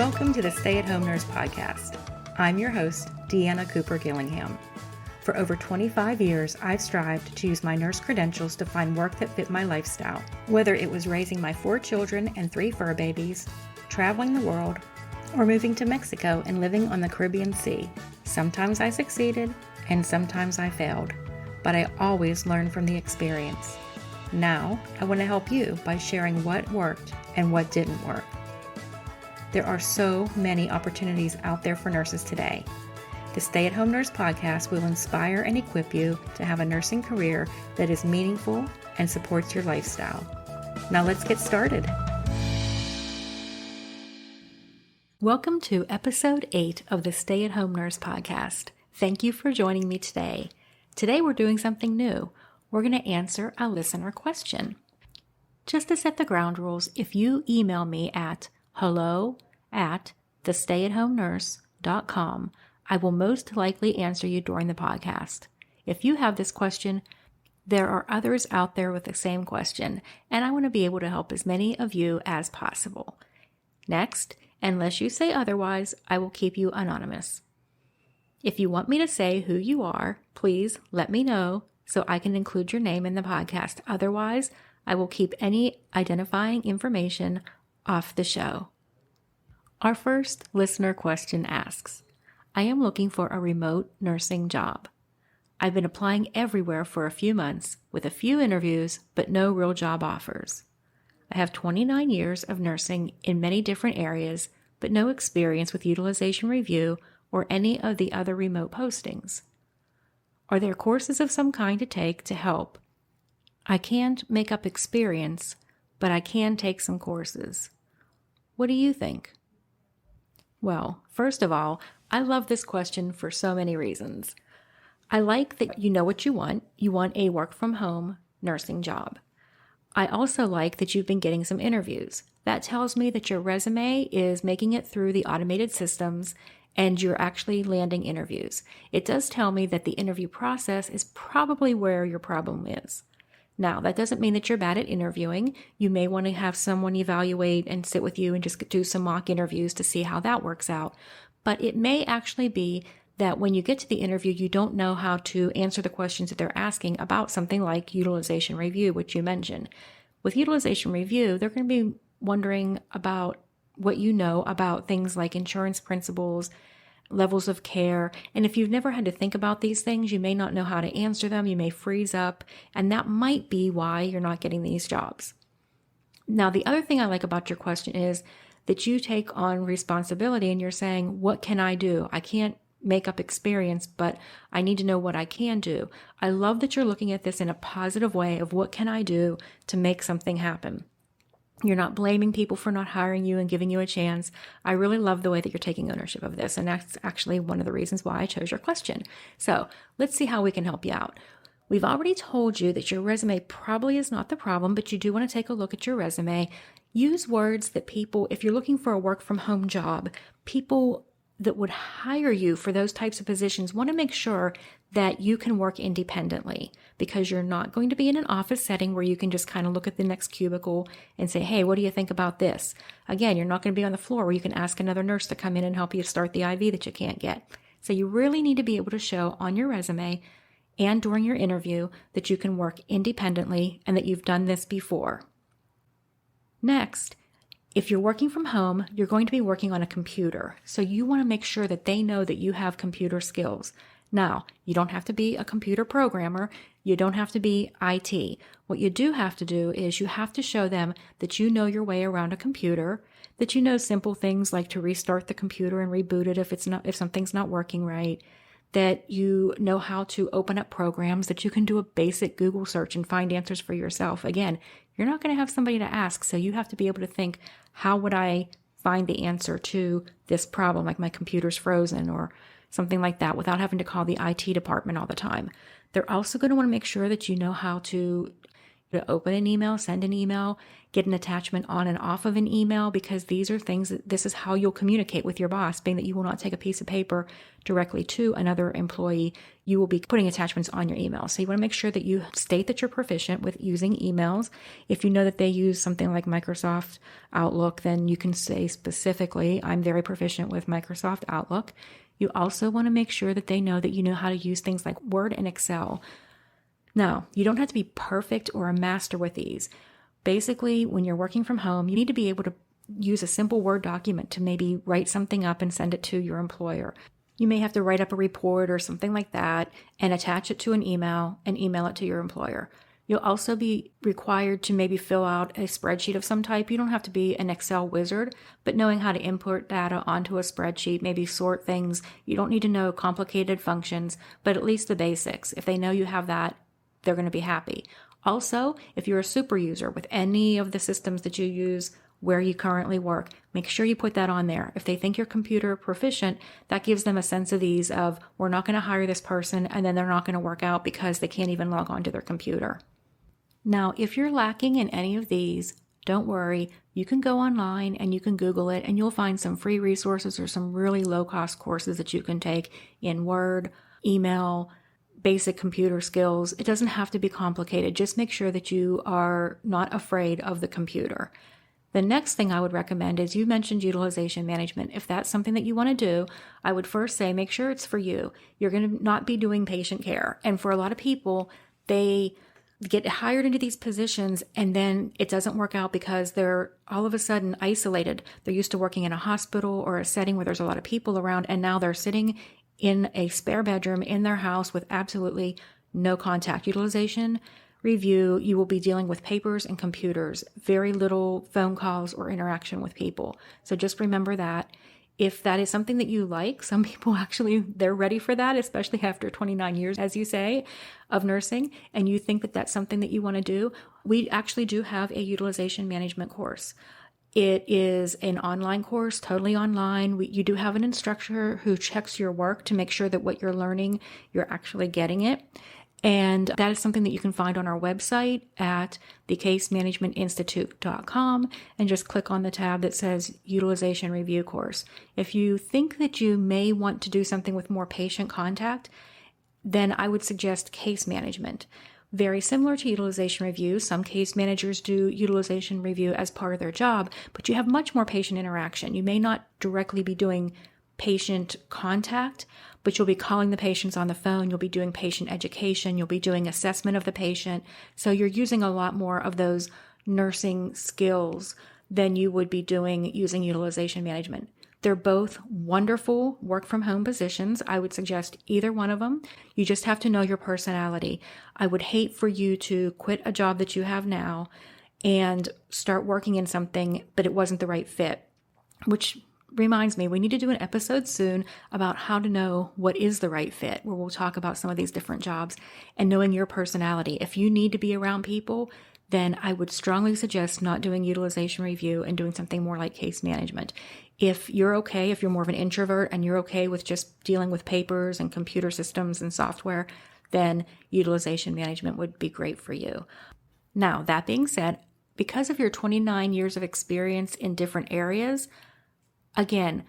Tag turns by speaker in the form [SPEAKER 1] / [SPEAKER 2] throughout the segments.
[SPEAKER 1] Welcome to the Stay-at-Home Nurse Podcast. I'm your host, Deanna Cooper Gillingham. For over 25 years, I've strived to use my nurse credentials to find work that fit my lifestyle, whether it was raising my 4 children and 3 fur babies, traveling the world, or moving to Mexico and living on the Caribbean Sea. Sometimes I succeeded, and sometimes I failed, but I always learned from the experience. Now, I want to help you by sharing what worked and what didn't work. There are so many opportunities out there for nurses today. The Stay-at-Home Nurse Podcast will inspire and equip you to have a nursing career that is meaningful and supports your lifestyle. Now let's get started. Welcome to episode 8 of the Stay-at-Home Nurse Podcast. Thank you for joining me today. Today we're doing something new. We're going to answer a listener question. Just to set the ground rules, if you email me at hello@thestayathomenurse.com, I will most likely answer you during the podcast. If you have this question, there are others out there with the same question, and I want to be able to help as many of you as possible. Next, unless you say otherwise, I will keep you anonymous. If you want me to say who you are, please let me know so I can include your name in the podcast. Otherwise, I will keep any identifying information off the show. Our first listener question asks, I am looking for a remote nursing job. I've been applying everywhere for a few months with a few interviews, but no real job offers. I have 29 years of nursing in many different areas, but no experience with utilization review or any of the other remote postings. Are there courses of some kind to take to help? I can't make up experience, but I can take some courses. What do you think? Well, first of all, I love this question for so many reasons. I like that you know what you want. You want a work-from-home nursing job. I also like that you've been getting some interviews. That tells me that your resume is making it through the automated systems and you're actually landing interviews. It does tell me that the interview process is probably where your problem is. Now, that doesn't mean that you're bad at interviewing. You may want to have someone evaluate and sit with you and just do some mock interviews to see how that works out. But it may actually be that when you get to the interview, you don't know how to answer the questions that they're asking about something like utilization review, which you mentioned. With utilization review, they're going to be wondering about what you know about things like insurance principles, levels of care. And if you've never had to think about these things, you may not know how to answer them. You may freeze up, and that might be why you're not getting these jobs. Now, the other thing I like about your question is that you take on responsibility and you're saying, what can I do? I can't make up experience, but I need to know what I can do. I love that you're looking at this in a positive way of what can I do to make something happen. You're not blaming people for not hiring you and giving you a chance. I really love the way that you're taking ownership of this, and that's actually one of the reasons why I chose your question. So let's see how we can help you out. We've already told you that your resume probably is not the problem, but you do want to take a look at your resume. Use words that people, if you're looking for a work-from-home job, people that would hire you for those types of positions want to make sure that you can work independently, because you're not going to be in an office setting where you can just kind of look at the next cubicle and say, hey, what do you think about this? Again, you're not going to be on the floor where you can ask another nurse to come in and help you start the IV that you can't get. So you really need to be able to show on your resume and during your interview that you can work independently and that you've done this before. Next, if you're working from home, you're going to be working on a computer. So you want to make sure that they know that you have computer skills. Now, you don't have to be a computer programmer. You don't have to be IT. What you do have to do is you have to show them that you know your way around a computer, that you know simple things like to restart the computer and reboot it if something's not working right, that you know how to open up programs, that you can do a basic Google search and find answers for yourself. Again, you're not going to have somebody to ask, so you have to be able to think, how would I find the answer to this problem, like my computer's frozen or something like that, without having to call the IT department all the time. They're also going to want to make sure that you know how to to open an email, send an email, get an attachment on and off of an email, because these are things that this is how you'll communicate with your boss, being that you will not take a piece of paper directly to another employee. You will be putting attachments on your email. So you want to make sure that you state that you're proficient with using emails. If you know that they use something like Microsoft Outlook, then you can say specifically, I'm very proficient with Microsoft Outlook. You also want to make sure that they know that you know how to use things like Word and Excel. Now, you don't have to be perfect or a master with these. Basically, when you're working from home, you need to be able to use a simple Word document to maybe write something up and send it to your employer. You may have to write up a report or something like that and attach it to an email and email it to your employer. You'll also be required to maybe fill out a spreadsheet of some type. You don't have to be an Excel wizard, but knowing how to input data onto a spreadsheet, maybe sort things. You don't need to know complicated functions, but at least the basics. If they know you have that, they're going to be happy. Also, if you're a super user with any of the systems that you use where you currently work, make sure you put that on there. If they think you're computer proficient, that gives them a sense of ease of, we're not going to hire this person and then they're not going to work out because they can't even log on to their computer. Now, if you're lacking in any of these, don't worry. You can go online and you can Google it and you'll find some free resources or some really low-cost courses that you can take in Word, email, basic computer skills. It doesn't have to be complicated. Just make sure that you are not afraid of the computer. The next thing I would recommend is, you mentioned utilization management. If that's something that you want to do, I would first say make sure it's for you. You're going to not be doing patient care. And for a lot of people, they get hired into these positions and then it doesn't work out because they're all of a sudden isolated. They're used to working in a hospital or a setting where there's a lot of people around, and now they're sitting in a spare bedroom in their house with absolutely no contact. Utilization review, you will be dealing with papers and computers, very little phone calls or interaction with people. So just remember that. If that is something that you like, some people actually, they're ready for that, especially after 29 years, as you say, of nursing, and you think that that's something that you want to do, we actually do have a utilization management course. It is an online course, totally online. You do have an instructor who checks your work to make sure that what you're learning, you're actually getting it. And that is something that you can find on our website at thecasemanagementinstitute.com, and just click on the tab that says Utilization Review Course. If you think that you may want to do something with more patient contact, then I would suggest case management. Very similar to utilization review, some case managers do utilization review as part of their job, but you have much more patient interaction. You may not directly be doing patient contact, but you'll be calling the patients on the phone. You'll be doing patient education. You'll be doing assessment of the patient. So you're using a lot more of those nursing skills than you would be doing using utilization management. They're both wonderful work from home positions. I would suggest either one of them. You just have to know your personality. I would hate for you to quit a job that you have now and start working in something, but it wasn't the right fit, which reminds me, we need to do an episode soon about how to know what is the right fit, where we'll talk about some of these different jobs and knowing your personality. If you need to be around people, then I would strongly suggest not doing utilization review and doing something more like case management. If you're okay, if you're more of an introvert and you're okay with just dealing with papers and computer systems and software, then utilization management would be great for you. Now, that being said, because of your 29 years of experience in different areas, again,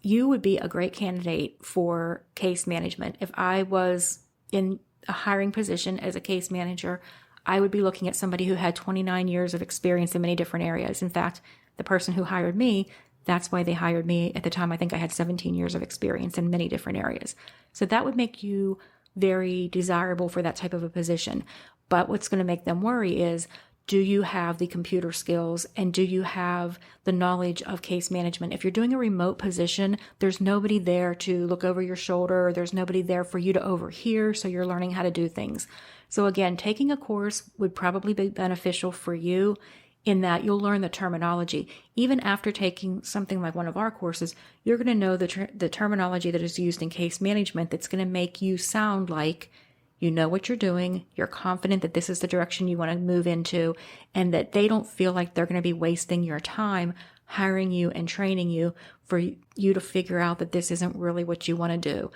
[SPEAKER 1] you would be a great candidate for case management. If I was in a hiring position as a case manager, I would be looking at somebody who had 29 years of experience in many different areas. In fact, the person who hired me, that's why they hired me. At the time, I think I had 17 years of experience in many different areas. So that would make you very desirable for that type of a position. But what's going to make them worry is, do you have the computer skills and do you have the knowledge of case management? If you're doing a remote position, there's nobody there to look over your shoulder. There's nobody there for you to overhear. So you're learning how to do things. So again, taking a course would probably be beneficial for you in that you'll learn the terminology. Even after taking something like one of our courses, you're going to know the terminology that is used in case management that's going to make you sound like you know what you're doing, you're confident that this is the direction you want to move into, and that they don't feel like they're going to be wasting your time hiring you and training you for you to figure out that this isn't really what you want to do.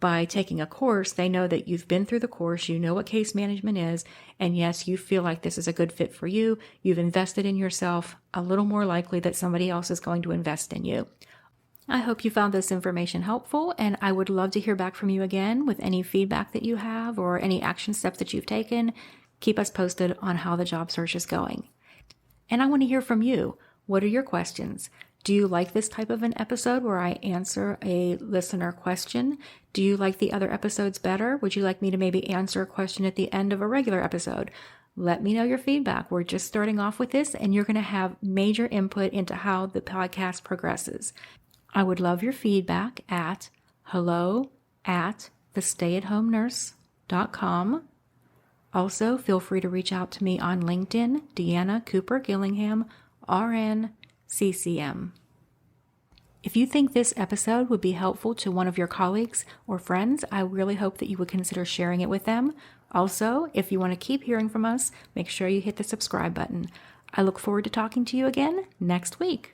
[SPEAKER 1] by taking a course, they know that you've been through the course, you know what case management is, and yes, you feel like this is a good fit for you. You've invested in yourself, a little more likely that somebody else is going to invest in you. I hope you found this information helpful, and I would love to hear back from you again with any feedback that you have or any action steps that you've taken. Keep us posted on how the job search is going. And I want to hear from you. What are your questions? Do you like this type of an episode where I answer a listener question? Do you like the other episodes better? Would you like me to maybe answer a question at the end of a regular episode? Let me know your feedback. We're just starting off with this, and you're going to have major input into how the podcast progresses. I would love your feedback at hello@thestayathomenurse.com. Also, feel free to reach out to me on LinkedIn, Deanna Cooper Gillingham, RN, CCM. If you think this episode would be helpful to one of your colleagues or friends, I really hope that you would consider sharing it with them. Also, if you want to keep hearing from us, make sure you hit the subscribe button. I look forward to talking to you again next week.